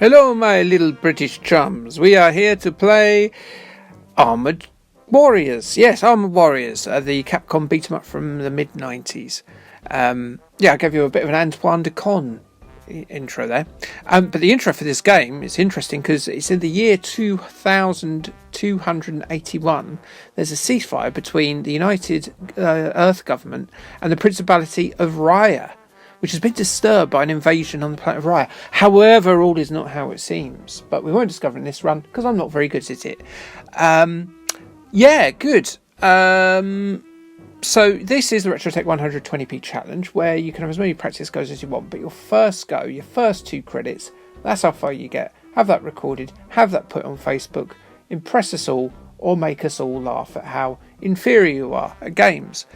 Hello, my little British chums. We are here to play Armored Warriors. Yes, Armored Warriors, the Capcom beat 'em up from the mid-90s. I gave you a bit of an Antoine de Con intro there. But the intro for this game is interesting because it's in the year 2281. There's a ceasefire between the United Earth government and the Principality of Raya, which has been disturbed by an invasion on the planet of Raya. However, all is not how it seems. But we won't discover in this run, because I'm not very good at it. Good. So this is the RetroTech 120p challenge, where you can have as many practice goes as you want, but your first go, your first 2 credits, that's how far you get. Have that recorded, have that put on Facebook, impress us all, or make us all laugh at how inferior you are at games.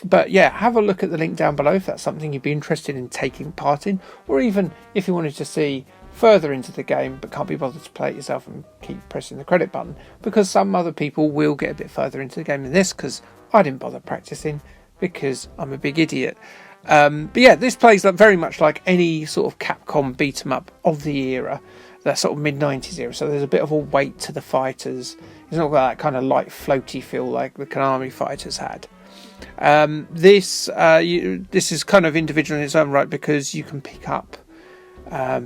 But yeah, have a look at the link down below if that's something you'd be interested in taking part in, or even if you wanted to see further into the game but can't be bothered to play it yourself and keep pressing the credit button, because some other people will get a bit further into the game than this, because I didn't bother practicing because I'm a big idiot. This plays very much like any sort of Capcom beat 'em up of the era, that sort of mid-90s era, so there's a bit of a weight to the fighters. It's not got that kind of light floaty feel like the Konami fighters had. This is kind of individual in its own right, because you can pick up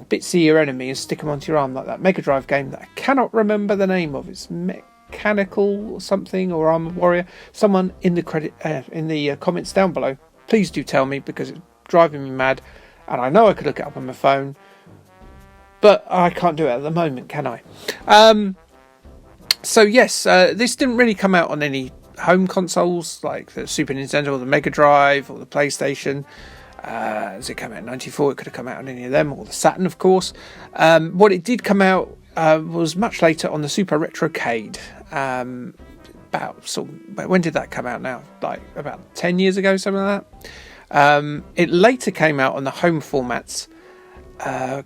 bits of your enemy and stick them onto your arm, like that Mega Drive game that I cannot remember the name of. It's Mechanical or something, or Armored Warrior. Someone in the comments down below, please do tell me, because it's driving me mad, and I know I could look it up on my phone, but I can't do it at the moment, can I? This didn't really come out on any home consoles like the Super Nintendo or the Mega Drive or the PlayStation. As it came out in 94, it could have come out on any of them, or the Saturn, of course. What it did come out was much later on the Super RetroCade. When did that come out now? Like about 10 years ago, something like that. It later came out on the home formats,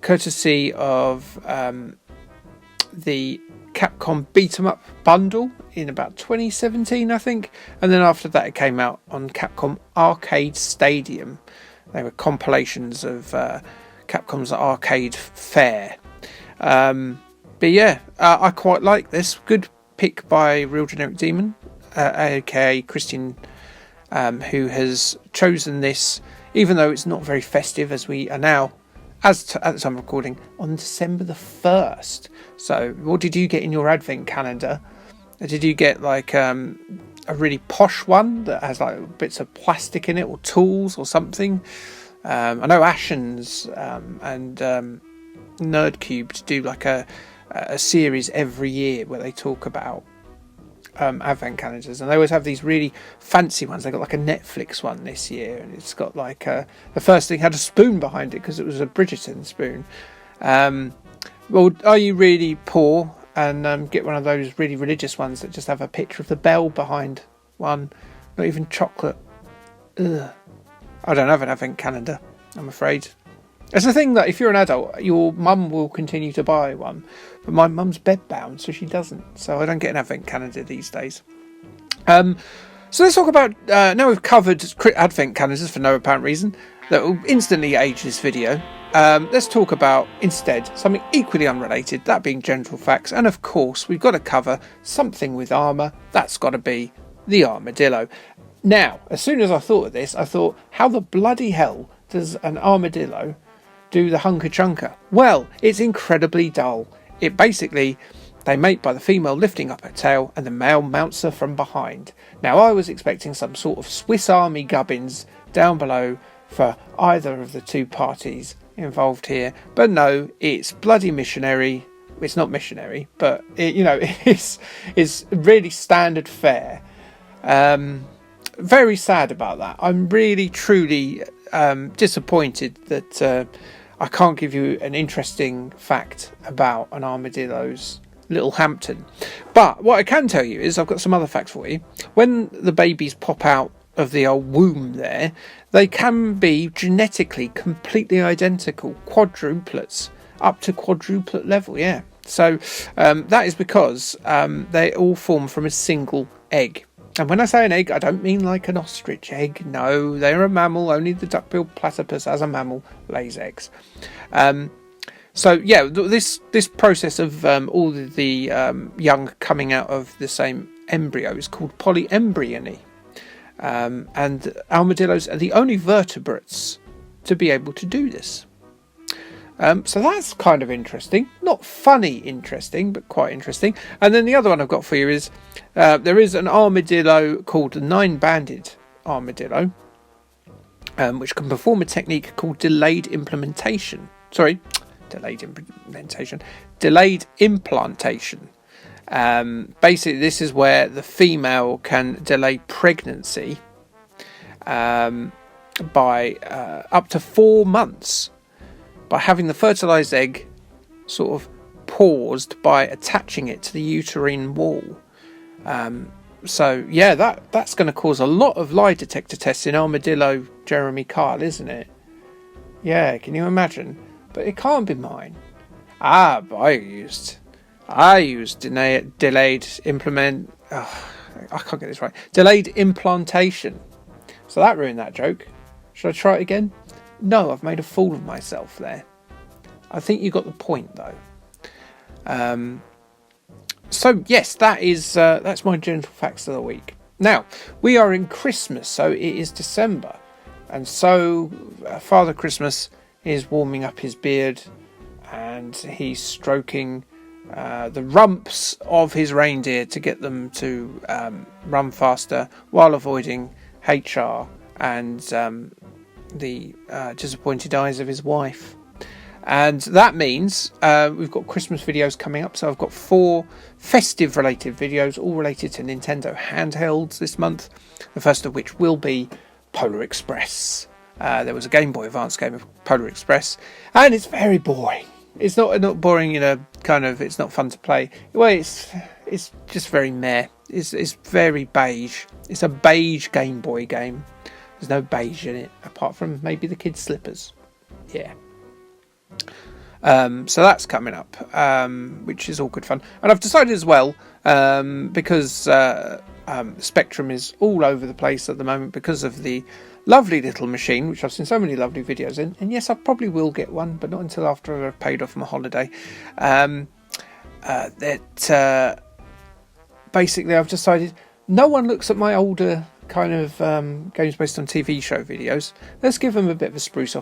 courtesy of the Capcom beat 'em up bundle in about 2017, I think, and then after that it came out on Capcom Arcade Stadium. They were compilations of Capcom's arcade fare. I quite like this. Good pick by Real Generic Demon, aka Christian, who has chosen this, even though it's not very festive, as we are now, at the time of recording, on December the 1st. So what did you get in your advent calendar? Did you get like a really posh one that has like bits of plastic in it, or tools or something? I know Ashens and Nerdcubed do like a series every year where they talk about advent calendars, and they always have these really fancy ones. They got like a Netflix one this year, and it's got like the first thing had a spoon behind it because it was a Bridgerton spoon. Well, are you really poor and get one of those really religious ones that just have a picture of the bell behind one, not even chocolate? Ugh. I don't have an advent calendar, I'm afraid. It's the thing that if you're an adult, your mum will continue to buy one, but my mum's bedbound, so she doesn't. So I don't get an advent calendar these days. So let's talk about, now we've covered advent calendars for no apparent reason that will instantly age this video. Let's talk about, instead, something equally unrelated, that being general facts. And of course, we've got to cover something with armour. That's got to be the Armadillo. Now, as soon as I thought of this, I thought, how the bloody hell does an armadillo do the hunker chunker? Well, it's incredibly dull. It basically, they mate by the female lifting up her tail and the male mounts her from behind. Now, I was expecting some sort of Swiss Army gubbins down below for either of the two parties involved here, but no, it's bloody missionary. It's not missionary, but it's really standard fare. Very sad about that. I'm really truly disappointed that I can't give you an interesting fact about an armadillo's little Hampton. But what I can tell you is I've got some other facts for you. When the babies pop out of the old womb there, they can be genetically completely identical, quadruplets, up to quadruplet level, yeah. So that is because they all form from a single egg. And when I say an egg, I don't mean like an ostrich egg. No, they're a mammal. Only the duck-billed platypus as a mammal lays eggs. So yeah, this process of all the young coming out of the same embryo is called polyembryony, and armadillos are the only vertebrates to be able to do this. So that's kind of interesting. Not funny interesting, but quite interesting. And then the other one I've got for you is there is an armadillo called the 9-banded armadillo, which can perform a technique called delayed implantation. Basically, this is where the female can delay pregnancy by up to 4 months by having the fertilized egg sort of paused by attaching it to the uterine wall. So yeah, that's going to cause a lot of lie detector tests in armadillo Jeremy Kyle, isn't it? Yeah, can you imagine? But it can't be mine. But I used delayed implement. Oh, I can't get this right. Delayed implantation. So that ruined that joke. Should I try it again? No, I've made a fool of myself there. I think you got the point though. So yes, that's my gentle facts of the week. Now we are in Christmas, so it is December, and so Father Christmas is warming up his beard, and he's stroking the rumps of his reindeer to get them to run faster while avoiding HR and the disappointed eyes of his wife. And that means we've got Christmas videos coming up. So I've got 4 festive related videos, all related to Nintendo handhelds this month. The first of which will be Polar Express. There was a Game Boy Advance game of Polar Express, and it's very boring. It's not boring in a kind of, it's not fun to play. Well, it's just very meh. It's very beige. It's a beige Game Boy game. There's no beige in it, apart from maybe the kids' slippers. Yeah. So that's coming up, which is all good fun. And I've decided as well, because Spectrum is all over the place at the moment because of the lovely little machine, which I've seen so many lovely videos in. And yes, I probably will get one, but not until after I've paid off my holiday. Basically, I've decided no one looks at my older kind of games based on TV show videos. Let's give them a bit of a spruce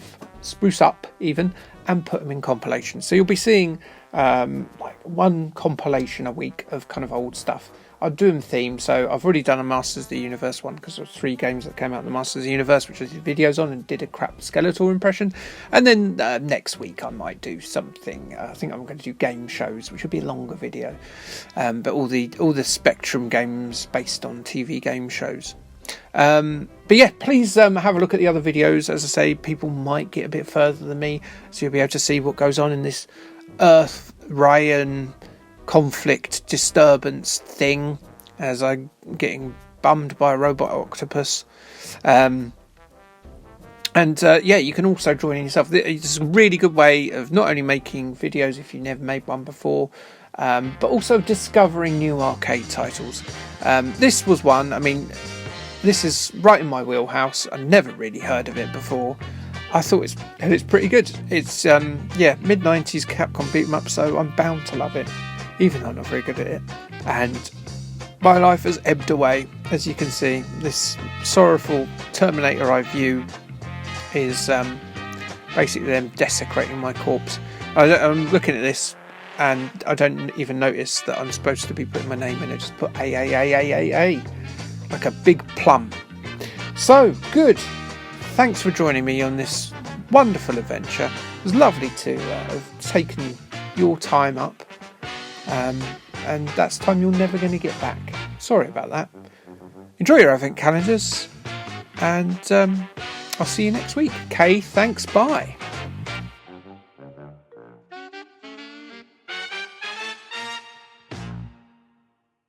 up even, and put them in compilations. So you'll be seeing like one compilation a week of kind of old stuff. I'll do them themed. So I've already done a Masters of the Universe one because there were 3 games that came out in the Masters of the Universe, which I did videos on and did a crap Skeletor impression. And then next week I might do something. I think I'm going to do game shows, which will be a longer video. But all the Spectrum games based on TV game shows. But yeah, please have a look at the other videos. As I say, people might get a bit further than me, so you'll be able to see what goes on in this Earth-Ryan conflict disturbance thing as I'm getting bummed by a robot octopus. Yeah, you can also join in yourself. It's a really good way of not only making videos if you've never made one before, but also discovering new arcade titles. This was one. I mean, this is right in my wheelhouse. I never really heard of it before. I thought it's pretty good. It's mid-90s Capcom beat 'em up, so I'm bound to love it, even though I'm not very good at it. And my life has ebbed away, as you can see. This sorrowful Terminator I view is basically them desecrating my corpse. I'm looking at this and I don't even notice that I'm supposed to be putting my name in. I just put A, like a big plum. So, good. Thanks for joining me on this wonderful adventure. It was lovely to have taken your time up. And that's time you're never going to get back. Sorry about that. Enjoy your advent calendars. And I'll see you next week. Kay, thanks, bye.